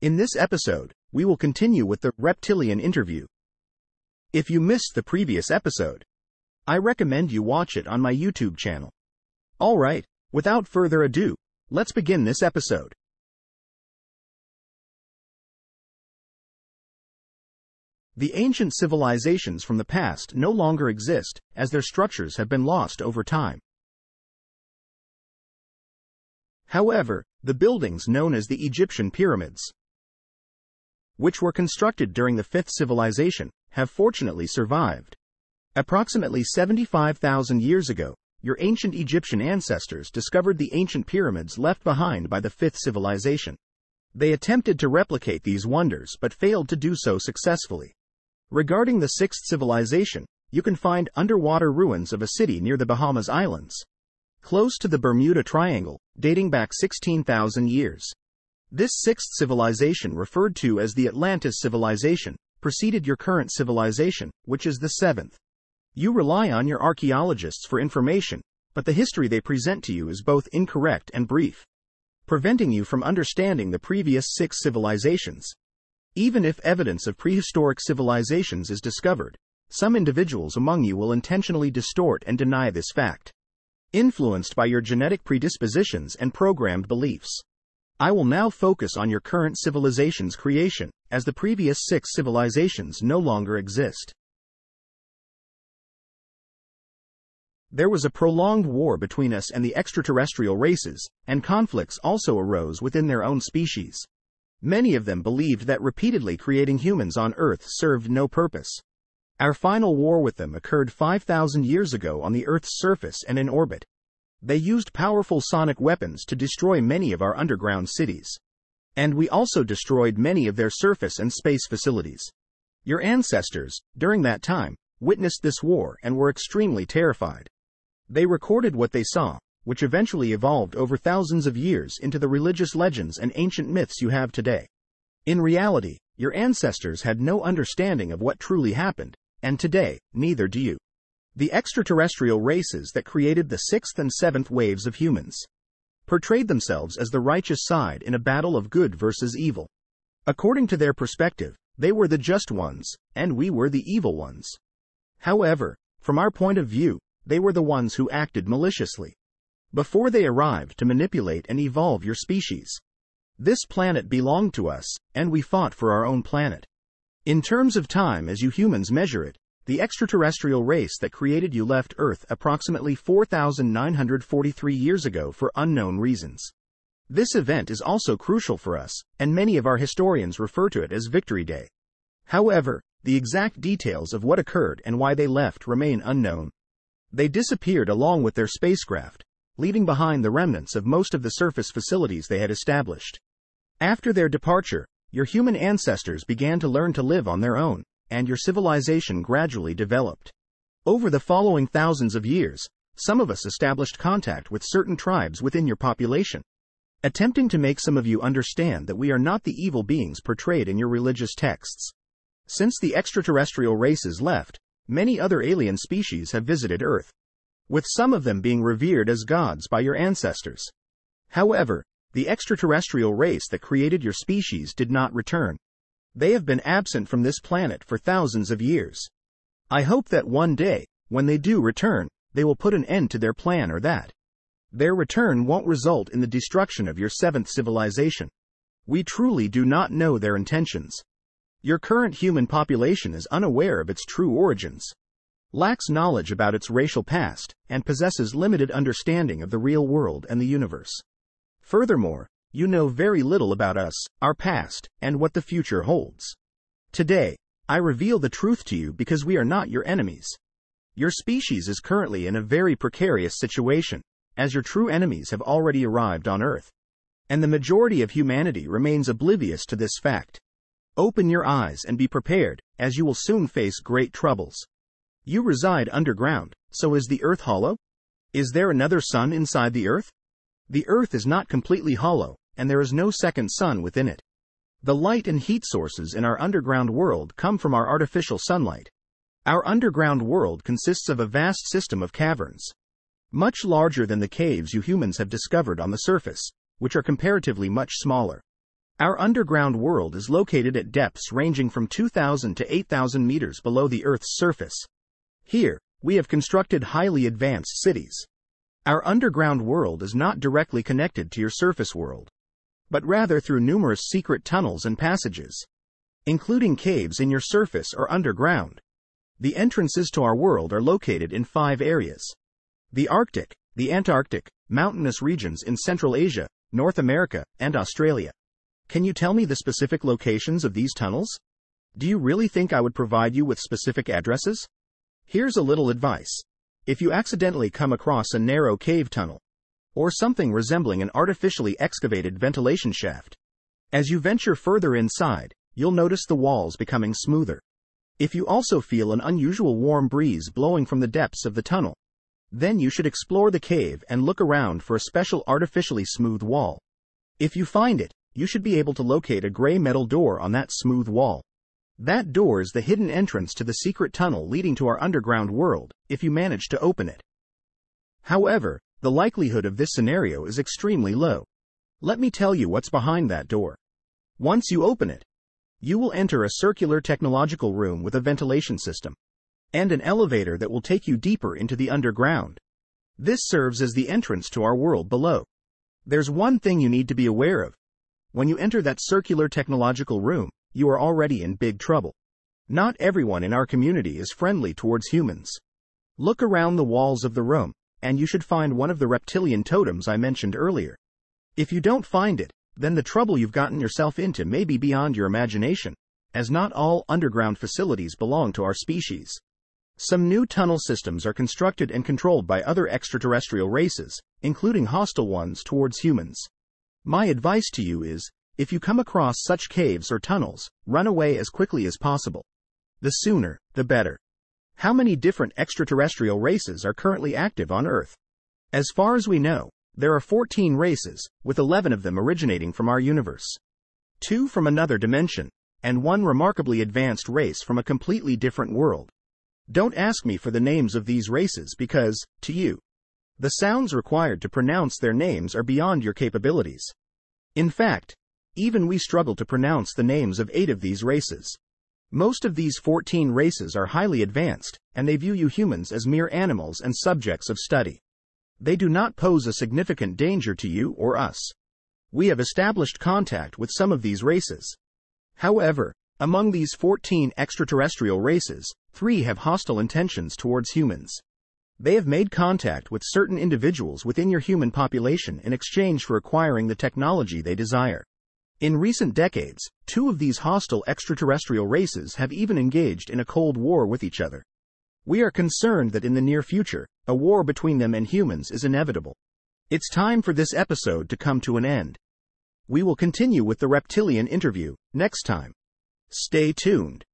In this episode, we will continue with the reptilian interview. If you missed the previous episode, I recommend you watch it on my YouTube channel. Alright, without further ado, let's begin this episode. The ancient civilizations from the past no longer exist, as their structures have been lost over time. However, the buildings known as the Egyptian pyramids, which were constructed during the 5th civilization, have fortunately survived. Approximately 75,000 years ago, your ancient Egyptian ancestors discovered the ancient pyramids left behind by the 5th civilization. They attempted to replicate these wonders but failed to do so successfully. Regarding the 6th civilization, you can find underwater ruins of a city near the Bahamas Islands, close to the Bermuda Triangle, dating back 16,000 years. This 6th civilization, referred to as the Atlantis civilization, preceded your current civilization, which is the 7th. You rely on your archaeologists for information, but the history they present to you is both incorrect and brief, preventing you from understanding the previous 6 civilizations. Even if evidence of prehistoric civilizations is discovered, some individuals among you will intentionally distort and deny this fact, influenced by your genetic predispositions and programmed beliefs. I will now focus on your current civilization's creation, as the previous 6 civilizations no longer exist. There was a prolonged war between us and the extraterrestrial races, and conflicts also arose within their own species. Many of them believed that repeatedly creating humans on Earth served no purpose. Our final war with them occurred 5,000 years ago on the Earth's surface and in orbit. They used powerful sonic weapons to destroy many of our underground cities. And we also destroyed many of their surface and space facilities. Your ancestors, during that time, witnessed this war and were extremely terrified. They recorded what they saw, which eventually evolved over thousands of years into the religious legends and ancient myths you have today. In reality, your ancestors had no understanding of what truly happened, and today, neither do you. The extraterrestrial races that created the 6th and 7th waves of humans portrayed themselves as the righteous side in a battle of good versus evil. According to their perspective, they were the just ones, and we were the evil ones. However, from our point of view, they were the ones who acted maliciously before they arrived to manipulate and evolve your species. This planet belonged to us, and we fought for our own planet. In terms of time as you humans measure it, the extraterrestrial race that created you left Earth approximately 4,943 years ago for unknown reasons. This event is also crucial for us, and many of our historians refer to it as Victory Day. However, the exact details of what occurred and why they left remain unknown. They disappeared along with their spacecraft, leaving behind the remnants of most of the surface facilities they had established. After their departure, your human ancestors began to learn to live on their own, and your civilization gradually developed. Over the following thousands of years, some of us established contact with certain tribes within your population, attempting to make some of you understand that we are not the evil beings portrayed in your religious texts. Since the extraterrestrial races left, many other alien species have visited Earth, with some of them being revered as gods by your ancestors. However, the extraterrestrial race that created your species did not return. They have been absent from this planet for thousands of years. I hope that one day, when they do return, they will put an end to their plan, or that their return won't result in the destruction of your 7th civilization. We truly do not know their intentions. Your current human population is unaware of its true origins, lacks knowledge about its racial past, and possesses limited understanding of the real world and the universe. Furthermore, you know very little about us, our past, and what the future holds. Today, I reveal the truth to you because we are not your enemies. Your species is currently in a very precarious situation, as your true enemies have already arrived on Earth, and the majority of humanity remains oblivious to this fact. Open your eyes and be prepared, as you will soon face great troubles. You reside underground, so is the Earth hollow? Is there another sun inside the Earth? The Earth is not completely hollow, and there is no second sun within it. The light and heat sources in our underground world come from our artificial sunlight. Our underground world consists of a vast system of caverns, much larger than the caves you humans have discovered on the surface, which are comparatively much smaller. Our underground world is located at depths ranging from 2,000 to 8,000 meters below the Earth's surface. Here, we have constructed highly advanced cities. Our underground world is not directly connected to your surface world, but rather through numerous secret tunnels and passages, including caves in your surface or underground. The entrances to our world are located in 5 areas: the Arctic, the Antarctic, mountainous regions in Central Asia, North America, and Australia. Can you tell me the specific locations of these tunnels? Do you really think I would provide you with specific addresses? Here's a little advice. If you accidentally come across a narrow cave tunnel, or something resembling an artificially excavated ventilation shaft, as you venture further inside, you'll notice the walls becoming smoother. If you also feel an unusual warm breeze blowing from the depths of the tunnel, then you should explore the cave and look around for a special artificially smooth wall. If you find it, you should be able to locate a gray metal door on that smooth wall. That door is the hidden entrance to the secret tunnel leading to our underground world, if you manage to open it. However, the likelihood of this scenario is extremely low. Let me tell you what's behind that door. Once you open it, you will enter a circular technological room with a ventilation system and an elevator that will take you deeper into the underground. This serves as the entrance to our world below. There's one thing you need to be aware of. When you enter that circular technological room, you are already in big trouble. Not everyone in our community is friendly towards humans. Look around the walls of the room, and you should find one of the reptilian totems I mentioned earlier. If you don't find it, then the trouble you've gotten yourself into may be beyond your imagination, as not all underground facilities belong to our species. Some new tunnel systems are constructed and controlled by other extraterrestrial races, including hostile ones towards humans. My advice to you is, if you come across such caves or tunnels, run away as quickly as possible. The sooner, the better. How many different extraterrestrial races are currently active on Earth? As far as we know, there are 14 races, with 11 of them originating from our universe. 2 from another dimension, and 1 remarkably advanced race from a completely different world. Don't ask me for the names of these races because, to you, the sounds required to pronounce their names are beyond your capabilities. In fact, even we struggle to pronounce the names of 8 of these races. Most of these 14 races are highly advanced, and they view you humans as mere animals and subjects of study. They do not pose a significant danger to you or us. We have established contact with some of these races. However, among these 14 extraterrestrial races, 3 have hostile intentions towards humans. They have made contact with certain individuals within your human population in exchange for acquiring the technology they desire. In recent decades, 2 of these hostile extraterrestrial races have even engaged in a cold war with each other. We are concerned that in the near future, a war between them and humans is inevitable. It's time for this episode to come to an end. We will continue with the reptilian interview next time. Stay tuned.